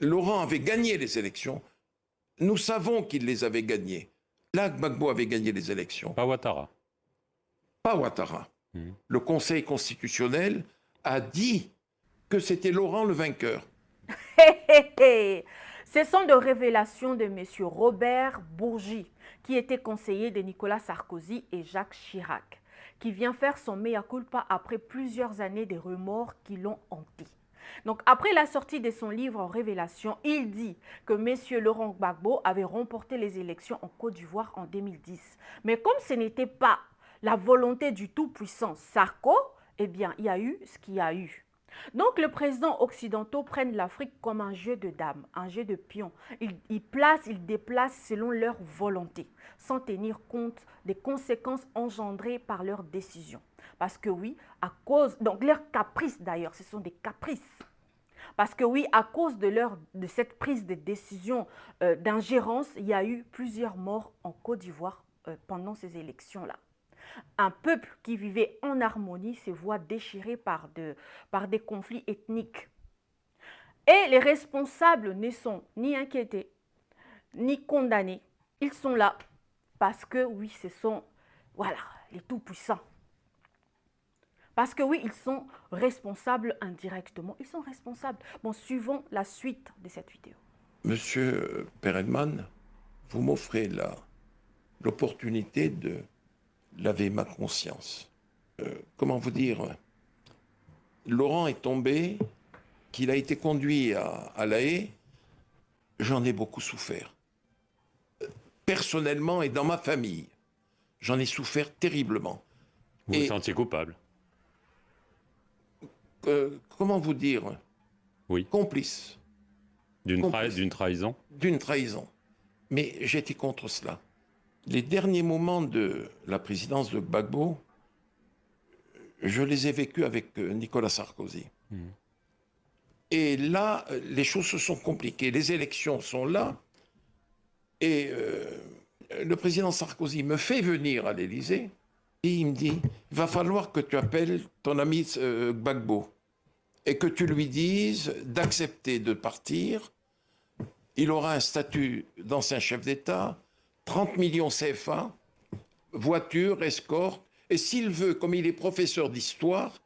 Laurent avait gagné les élections. Nous savons qu'il les avait gagnées. Là, Gbagbo avait gagné les élections. Pas Ouattara. Pas Ouattara. Le Conseil constitutionnel a dit que c'était Laurent le vainqueur. Ce sont des révélations de M. Robert Bourgi, qui était conseiller de Nicolas Sarkozy et Jacques Chirac, qui vient faire son mea culpa après plusieurs années de remords qui l'ont hanté. Donc, après la sortie de son livre en révélation, il dit que M. Laurent Gbagbo avait remporté les élections en Côte d'Ivoire en 2010. Mais comme ce n'était pas la volonté du tout-puissant Sarko, eh bien, il y a eu ce qu'il y a eu. Donc, les présidents occidentaux prennent l'Afrique comme un jeu de dames, un jeu de pions. Ils placent, ils déplacent selon leur volonté, sans tenir compte des conséquences engendrées par leurs décisions. Parce que oui, à cause, donc leurs caprices d'ailleurs, ce sont des caprices. Parce que oui, à cause de cette prise de décision d'ingérence, il y a eu plusieurs morts en Côte d'Ivoire pendant ces élections-là. Un peuple qui vivait en harmonie se voit déchiré par des conflits ethniques. Et les responsables ne sont ni inquiétés, ni condamnés. Ils sont là parce que oui, ce sont voilà, les tout-puissants. Parce que oui, ils sont responsables indirectement. Ils sont responsables. Bon, suivons la suite de cette vidéo. Monsieur Perelman, vous m'offrez l'opportunité de laver ma conscience. Comment vous dire, Laurent est tombé, qu'il a été conduit à La Haye, j'en ai beaucoup souffert. Personnellement et dans ma famille, j'en ai souffert terriblement. Vous vous sentiez coupable? Comment vous dire? Oui. Complice. D'une trahison? D'une trahison. Mais j'étais contre cela. Les derniers moments de la présidence de Gbagbo, je les ai vécus avec Nicolas Sarkozy. Et là, les choses se sont compliquées. Les élections sont là. Et le président Sarkozy me fait venir à l'Élysée. Et il me dit, il va falloir que tu appelles ton ami Gbagbo et que tu lui dises d'accepter de partir. Il aura un statut d'ancien chef d'État, 30 millions CFA, voiture, escorte. Et s'il veut, comme il est professeur d'histoire,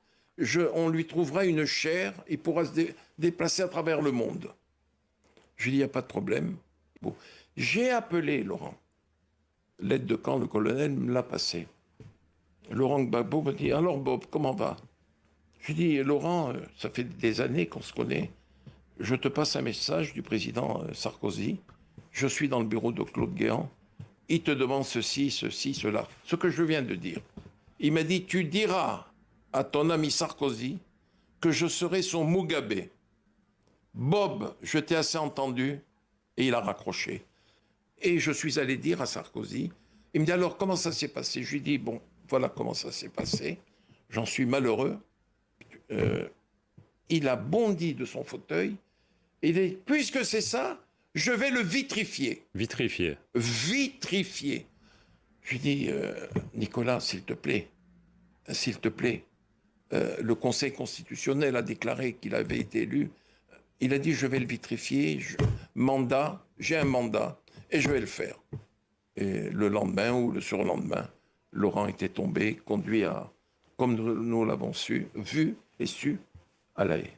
on lui trouvera une chaire, il pourra se déplacer à travers le monde. Je lui dis, il n'y a pas de problème. Bon. J'ai appelé Laurent. L'aide de camp, le colonel, me l'a passé. Laurent Gbagbo me dit, alors Bob, comment va? Je lui dis, Laurent, ça fait des années qu'on se connaît. Je te passe un message du président Sarkozy. Je suis dans le bureau de Claude Guéant. Il te demande ceci, ceci, cela. Ce que je viens de dire. Il m'a dit, tu diras à ton ami Sarkozy que je serai son Mugabe. Bob, je t'ai assez entendu. Et il a raccroché. Et je suis allé dire à Sarkozy, il me dit, alors comment ça s'est passé? Je lui dis, bon, voilà comment ça s'est passé. J'en suis malheureux. Il a bondi de son fauteuil. Et il dit, puisque c'est ça, je vais le vitrifier. Vitrifier. Vitrifier. Je lui dis, Nicolas, s'il te plaît, le Conseil constitutionnel a déclaré qu'il avait été élu. Il a dit, je vais le vitrifier, j'ai un mandat, et je vais le faire. Et le lendemain ou le surlendemain, Laurent était tombé, conduit comme nous l'avons vu et su, à La Haye.